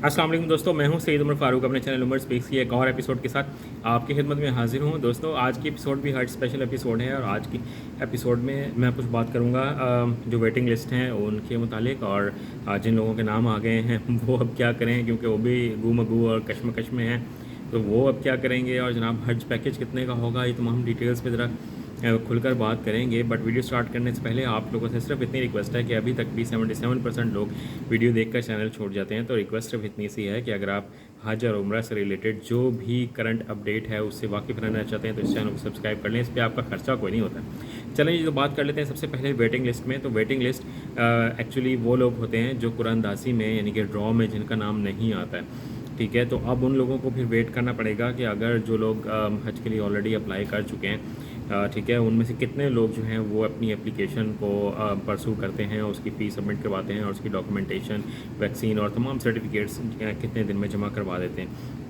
अस्सलाम वालेकुम दोस्तों, मैं हूं सईद उमर फारूक अपने चैनल उमर स्पीक्स की एक और एपिसोड के साथ आपकी खिदमत में हाजिर हूं। दोस्तों आज की एपिसोड भी हर स्पेशल एपिसोड है और आज की एपिसोड में मैं कुछ बात करूंगा जो वेटिंग लिस्ट हैं उनके मुतालिक और जिन लोगों के नाम आ गए हैं वो अब क्या करें, क्योंकि वो भी गुमगू और कश्मकश में हैं, तो वो अब क्या करेंगे और जनाब हज पैकेज कितने का होगा, ये तमाम डिटेल्स पे ज़रा खुलकर बात करेंगे। बट वीडियो स्टार्ट करने से पहले आप लोगों से सिर्फ इतनी रिक्वेस्ट है कि अभी तक भी 77% लोग वीडियो देखकर चैनल छोड़ जाते हैं, तो रिक्वेस्ट सिर्फ इतनी सी है कि अगर आप हज और उम्रा से रिलेटेड जो भी करंट अपडेट है उससे वाकिफ़ रहना चाहते हैं तो इस चैनल को सब्सक्राइब कर लें। इस पर आपका खर्चा कोई नहीं होता। चलें जी, तो बात कर लेते हैं सबसे पहले वेटिंग लिस्ट में। तो वेटिंग लिस्ट एक्चुअली वो लोग होते हैं जो कुरानदासी में यानी कि ड्रॉ में जिनका नाम नहीं आता है, ठीक है। तो अब उन लोगों को फिर वेट करना पड़ेगा कि अगर जो लोग हज के लिए ऑलरेडी अप्लाई कर चुके हैं, ठीक है, उनमें से कितने लोग जो हैं वो अपनी एप्लीकेशन को परसू करते हैं, उसकी फ़ीस सबमिट करवाते हैं और उसकी डॉक्यूमेंटेशन, वैक्सीन और तमाम सर्टिफिकेट्स कितने दिन में जमा करवा देते हैं।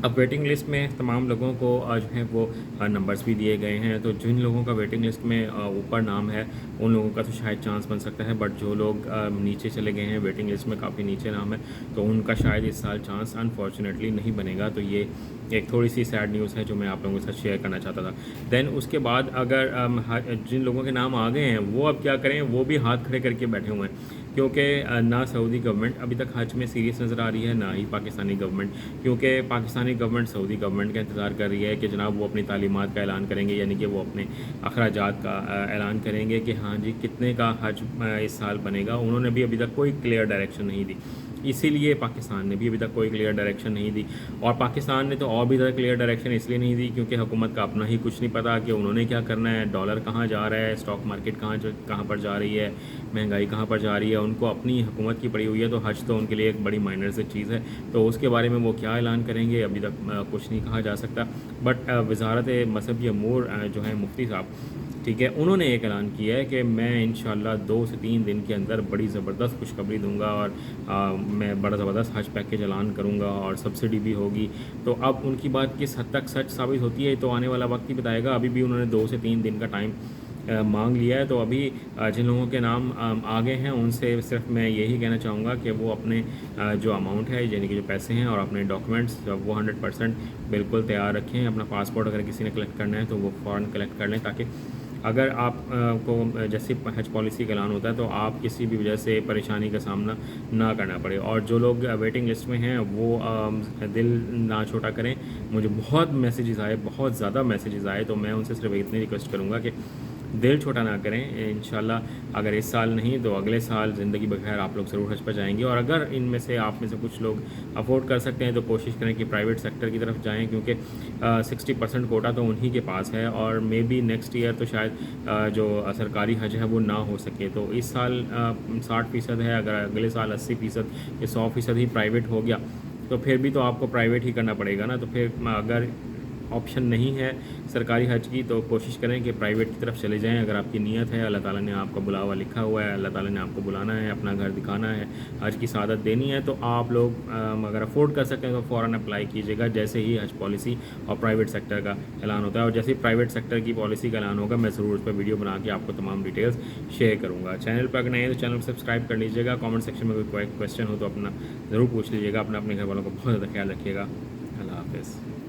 अब वेटिंग लिस्ट में तमाम लोगों को जो है वो नंबर्स भी दिए गए हैं, तो जिन लोगों का वेटिंग लिस्ट में ऊपर नाम है उन लोगों का तो शायद चांस बन सकता है, बट जो लोग नीचे चले गए हैं, वेटिंग लिस्ट में काफ़ी नीचे नाम है, तो उनका शायद इस साल चांस अनफॉर्चुनेटली नहीं बनेगा। तो ये एक थोड़ी सी सैड न्यूज़ है जो मैं आप लोगों के साथ शेयर करना चाहता था। देन उसके बाद अगर जिन लोगों के नाम आ गए हैं वो अब क्या करें, वो भी हाथ खड़े करके बैठे हुए हैं, क्योंकि ना सऊदी गवर्नमेंट अभी तक हज में सीरियस नज़र आ रही है, ना ही पाकिस्तानी गवर्नमेंट, क्योंकि पाकिस्तानी गवर्नमेंट सऊदी गवर्नमेंट का इंतज़ार कर रही है कि जनाब वो अपनी तालीमात का ऐलान करेंगे, यानी कि वो अपने अखराजात का ऐलान करेंगे कि हाँ जी कितने का हज इस साल बनेगा। उन्होंने भी अभी तक कोई क्लियर डायरेक्शन नहीं दी, इसीलिए पाकिस्तान ने भी अभी तक कोई क्लियर डायरेक्शन नहीं दी। और पाकिस्तान ने तो और भी ज़्यादा क्लियर डायरेक्शन इसलिए नहीं दी क्योंकि हुकूमत का अपना ही कुछ नहीं पता कि उन्होंने क्या करना है, डॉलर कहाँ जा रहा है, स्टॉक मार्केट कहाँ पर जा रही है, महंगाई कहाँ पर जा रही है, उनको अपनी हुकूमत की पड़ी हुई है। तो हज तो उनके लिए एक बड़ी माइनर से चीज़ है, तो उसके बारे में वो क्या ऐलान करेंगे अभी तक कुछ नहीं कहा जा सकता। बट वजारत मजहबी अमूर जो है मुफ्ती साहब, ठीक है, उन्होंने एक ऐलान किया है कि मैं इंशाल्लाह 2 से 3 दिन के अंदर बड़ी ज़बरदस्त खुशखबरी दूंगा और मैं बड़ा ज़बरदस्त हज पैकेज ऐलान करूंगा और सब्सिडी भी होगी। तो अब उनकी बात किस हद तक सच साबित होती है तो आने वाला वक्त ही बताएगा। अभी भी उन्होंने 2 से 3 दिन का टाइम मांग लिया है। तो अभी जिन लोगों के नाम आ गए हैं उनसे सिर्फ मैं यही कहना चाहूँगा कि वो अपने जो अमाउंट है यानी कि जो पैसे हैं और अपने डॉक्यूमेंट्स वो 100% बिल्कुल तैयार रखें। अपना पासपोर्ट अगर किसी ने कलेक्ट करना है तो वो फ़ौरन कलेक्ट कर लें, ताकि अगर आप को जैसे हज पॉलिसी का ऐलान होता है तो आप किसी भी वजह से परेशानी का सामना ना करना पड़े। और जो लोग वेटिंग लिस्ट में हैं वो दिल ना छोटा करें। मुझे बहुत मैसेजेस आए, बहुत ज़्यादा मैसेजेस आए, तो मैं उनसे सिर्फ इतनी रिक्वेस्ट करूँगा कि दिल छोटा ना करें। इंशाल्लाह अगर इस साल नहीं तो अगले साल ज़िंदगी बखैर आप लोग ज़रूर हज पर जाएंगे। और अगर इनमें से आप में से कुछ लोग अफोर्ड कर सकते हैं तो कोशिश करें कि प्राइवेट सेक्टर की तरफ जाएं, क्योंकि 60% कोटा तो उन्हीं के पास है और मे बी नेक्स्ट ईयर तो शायद जो सरकारी हज है वो ना हो सके। तो इस साल 60% है, अगर अगले साल 80% या 100% ही प्राइवेट हो गया तो फिर भी तो आपको प्राइवेट ही करना पड़ेगा ना। तो फिर अगर ऑप्शन नहीं है सरकारी हज की तो कोशिश करें कि प्राइवेट की तरफ चले जाएं। अगर आपकी नीयत है, अल्लाह ताला ने आपका बुलावा लिखा हुआ है, अल्लाह ताला ने आपको बुलाना है, अपना घर दिखाना है, हज की सादत देनी है, तो आप लोग अगर अफोर्ड कर सकते हैं तो फ़ौरन अप्लाई कीजिएगा जैसे ही हज पॉलिसी और प्राइवेट सेक्टर का ऐलान होता है। और जैसे ही प्राइवेट सेक्टर की पॉलिसी का ऐलान होगा मैं ज़रूर उस पर वीडियो बना के आपको तमाम डिटेल्स शेयर करूँगा। चैनल पर अगर नहीं है तो चैनल को सब्सक्राइब कर लीजिएगा। कॉमेंट सेक्शन में कोई क्वेश्चन हो तो अपना ज़रूर पूछ लीजिएगा। अपने घर वालों को बहुत ज़्यादा ख्याल रखिएगा। अल्लाह हाफ़िज़।